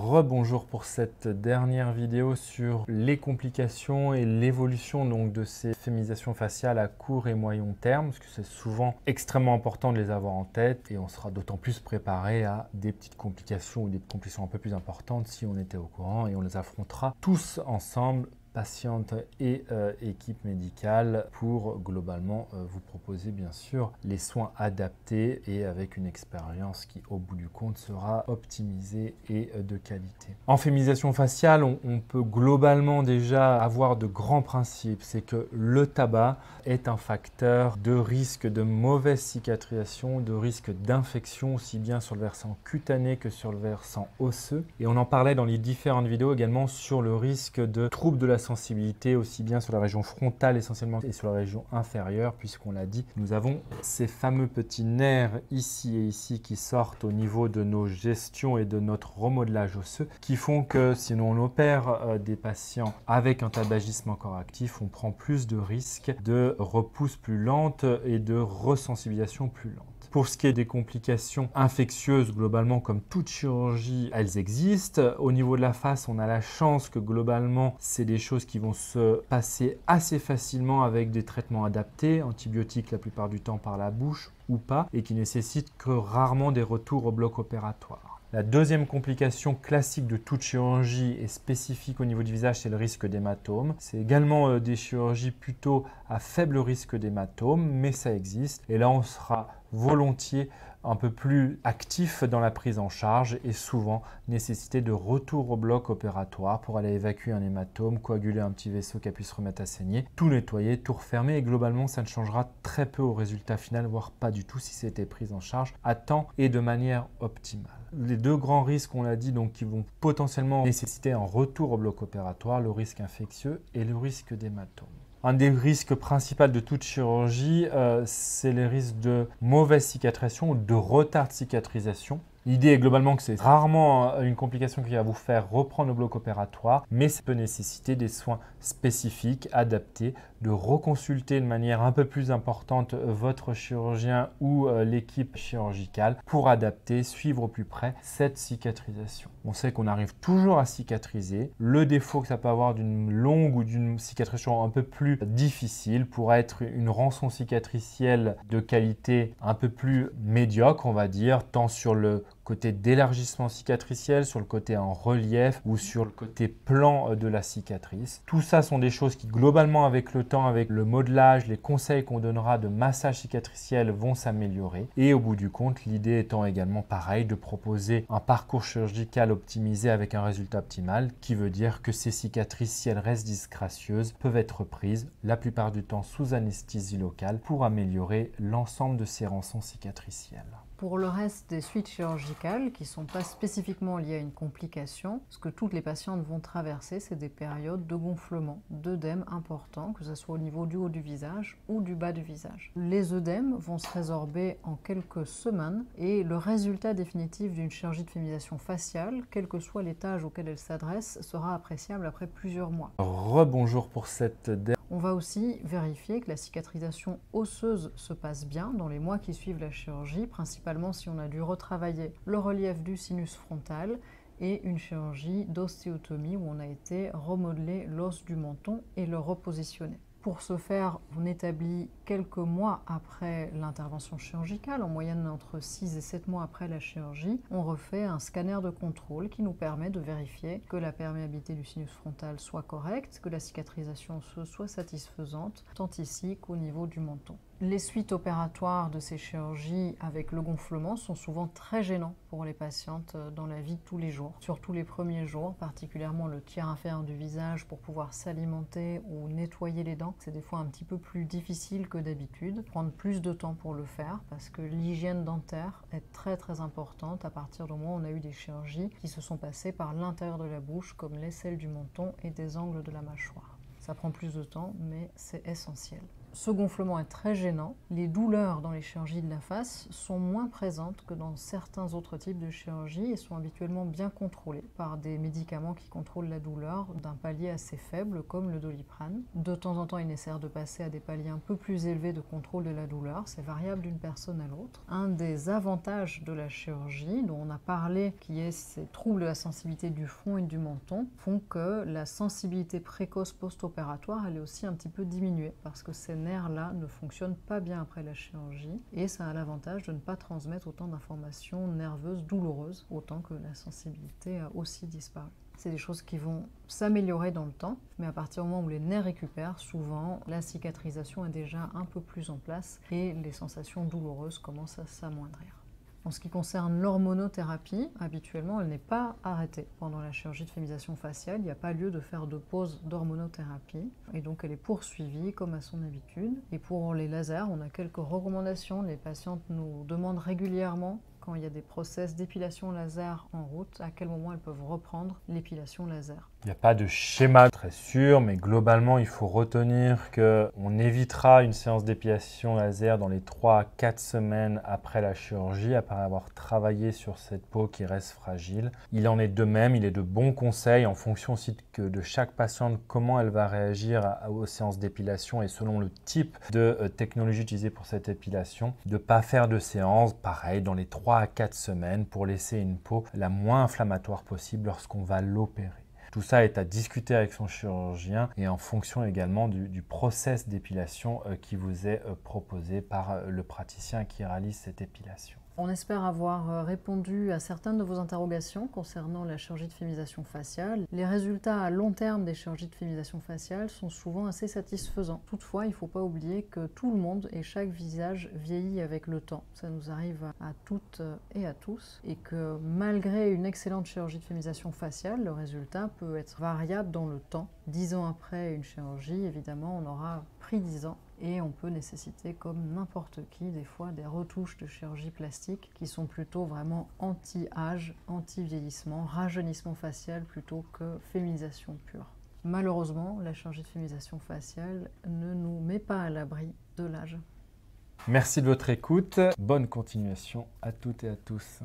Rebonjour pour cette dernière vidéo sur les complications et l'évolution donc de ces féminisations faciales à court et moyen terme, parce que c'est souvent extrêmement important de les avoir en tête et on sera d'autant plus préparé à des petites complications ou des complications un peu plus importantes si on était au courant, et on les affrontera tous ensemble, patiente et équipe médicale, pour globalement vous proposer bien sûr les soins adaptés et avec une expérience qui au bout du compte sera optimisée et de qualité. En féminisation faciale, on peut globalement déjà avoir de grands principes. C'est que le tabac est un facteur de risque de mauvaise cicatrisation, de risque d'infection aussi bien sur le versant cutané que sur le versant osseux. Et on en parlait dans les différentes vidéos également sur le risque de troubles de la sensibilité aussi bien sur la région frontale essentiellement et sur la région inférieure, puisqu'on l'a dit, nous avons ces fameux petits nerfs ici et ici qui sortent au niveau de nos gestions et de notre remodelage osseux, qui font que si on opère des patients avec un tabagisme encore actif, on prend plus de risques de repousse plus lente et de resensibilisation plus lente. Pour ce qui est des complications infectieuses, globalement, comme toute chirurgie, elles existent. Au niveau de la face, on a la chance que globalement, c'est des choses qui vont se passer assez facilement avec des traitements adaptés, antibiotiques la plupart du temps par la bouche ou pas, et qui nécessitent que rarement des retours au bloc opératoire. La deuxième complication classique de toute chirurgie et spécifique au niveau du visage, c'est le risque d'hématome. C'est également des chirurgies plutôt à faible risque d'hématome, mais ça existe. Et là, on sera volontiers un peu plus actif dans la prise en charge et souvent nécessité de retour au bloc opératoire pour aller évacuer un hématome, coaguler un petit vaisseau qui a pu se remettre à saigner, tout nettoyer, tout refermer, et globalement ça ne changera très peu au résultat final, voire pas du tout si c'était pris en charge à temps et de manière optimale. Les deux grands risques, on l'a dit, donc qui vont potentiellement nécessiter un retour au bloc opératoire, le risque infectieux et le risque d'hématome. Un des risques principaux de toute chirurgie, c'est les risques de mauvaise cicatrisation ou de retard de cicatrisation. L'idée est globalement que c'est rarement une complication qui va vous faire reprendre le bloc opératoire, mais ça peut nécessiter des soins spécifiques, adaptés, de reconsulter de manière un peu plus importante votre chirurgien ou l'équipe chirurgicale pour adapter, suivre au plus près cette cicatrisation. On sait qu'on arrive toujours à cicatriser. Le défaut que ça peut avoir d'une longue ou d'une cicatrisation un peu plus difficile pourrait être une rançon cicatricielle de qualité un peu plus médiocre, on va dire, tant sur le côté d'élargissement cicatriciel, sur le côté en relief ou sur le côté plan de la cicatrice. Tout ça sont des choses qui globalement avec le temps, avec le modelage, les conseils qu'on donnera de massage cicatriciel vont s'améliorer. Et au bout du compte, l'idée étant également pareil, de proposer un parcours chirurgical optimisé avec un résultat optimal, qui veut dire que ces cicatrices, si elles restent disgracieuses, peuvent être prises la plupart du temps sous anesthésie locale pour améliorer l'ensemble de ces rançons cicatricielles. Pour le reste des suites chirurgicales qui ne sont pas spécifiquement liées à une complication, ce que toutes les patientes vont traverser, c'est des périodes de gonflement, d'œdème importants, que ce soit au niveau du haut du visage ou du bas du visage. Les œdèmes vont se résorber en quelques semaines et le résultat définitif d'une chirurgie de féminisation faciale, quel que soit l'étage auquel elle s'adresse, sera appréciable après plusieurs mois. Rebonjour pour cette dernière. On va aussi vérifier que la cicatrisation osseuse se passe bien dans les mois qui suivent la chirurgie, principalement si on a dû retravailler le relief du sinus frontal et une chirurgie d'ostéotomie où on a été remodeler l'os du menton et le repositionner. Pour ce faire, on établit quelques mois après l'intervention chirurgicale, en moyenne entre 6 et 7 mois après la chirurgie, on refait un scanner de contrôle qui nous permet de vérifier que la perméabilité du sinus frontal soit correcte, que la cicatrisation osseuse soit satisfaisante, tant ici qu'au niveau du menton. Les suites opératoires de ces chirurgies avec le gonflement sont souvent très gênants pour les patientes dans la vie de tous les jours. Surtout les premiers jours, particulièrement le tiers inférieur du visage pour pouvoir s'alimenter ou nettoyer les dents. C'est des fois un petit peu plus difficile que d'habitude. Prendre plus de temps pour le faire parce que l'hygiène dentaire est très importante à partir du moment où on a eu des chirurgies qui se sont passées par l'intérieur de la bouche comme l'aisselle du menton et des angles de la mâchoire. Ça prend plus de temps, mais c'est essentiel. Ce gonflement est très gênant. Les douleurs dans les chirurgies de la face sont moins présentes que dans certains autres types de chirurgies et sont habituellement bien contrôlées par des médicaments qui contrôlent la douleur d'un palier assez faible comme le Doliprane. De temps en temps, il est nécessaire de passer à des paliers un peu plus élevés de contrôle de la douleur. C'est variable d'une personne à l'autre. Un des avantages de la chirurgie, dont on a parlé, qui est ces troubles de la sensibilité du front et du menton, font que la sensibilité précoce post-opératoire, elle est aussi un petit peu diminuée parce que ces nerfs-là ne fonctionnent pas bien après la chirurgie et ça a l'avantage de ne pas transmettre autant d'informations nerveuses douloureuses, autant que la sensibilité a aussi disparu. C'est des choses qui vont s'améliorer dans le temps, mais à partir du moment où les nerfs récupèrent, souvent la cicatrisation est déjà un peu plus en place et les sensations douloureuses commencent à s'amoindrir. En ce qui concerne l'hormonothérapie, habituellement, elle n'est pas arrêtée pendant la chirurgie de féminisation faciale. Il n'y a pas lieu de faire de pause d'hormonothérapie. Et donc, elle est poursuivie comme à son habitude. Et pour les lasers, on a quelques recommandations. Les patientes nous demandent régulièrement, quand il y a des process d'épilation laser en route, à quel moment elles peuvent reprendre l'épilation laser. Il n'y a pas de schéma très sûr, mais globalement, il faut retenir qu'on évitera une séance d'épilation laser dans les 3 à 4 semaines après la chirurgie, après avoir travaillé sur cette peau qui reste fragile. Il en est de même, il est de bons conseils en fonction aussi de chaque patiente, comment elle va réagir aux séances d'épilation et selon le type de technologie utilisée pour cette épilation, de ne pas faire de séance, pareil, dans les 3 à 4 semaines pour laisser une peau la moins inflammatoire possible lorsqu'on va l'opérer. Tout ça est à discuter avec son chirurgien et en fonction également du process d'épilation qui vous est proposé par le praticien qui réalise cette épilation. On espère avoir répondu à certaines de vos interrogations concernant la chirurgie de féminisation faciale. Les résultats à long terme des chirurgies de féminisation faciale sont souvent assez satisfaisants. Toutefois, il ne faut pas oublier que tout le monde et chaque visage vieillit avec le temps. Ça nous arrive à toutes et à tous. Et que malgré une excellente chirurgie de féminisation faciale, le résultat peut être variable dans le temps. 10 ans après une chirurgie, évidemment, on aura pris 10 ans. Et on peut nécessiter, comme n'importe qui, des fois des retouches de chirurgie plastique qui sont plutôt vraiment anti-âge, anti-vieillissement, rajeunissement facial plutôt que féminisation pure. Malheureusement, la chirurgie de féminisation faciale ne nous met pas à l'abri de l'âge. Merci de votre écoute. Bonne continuation à toutes et à tous.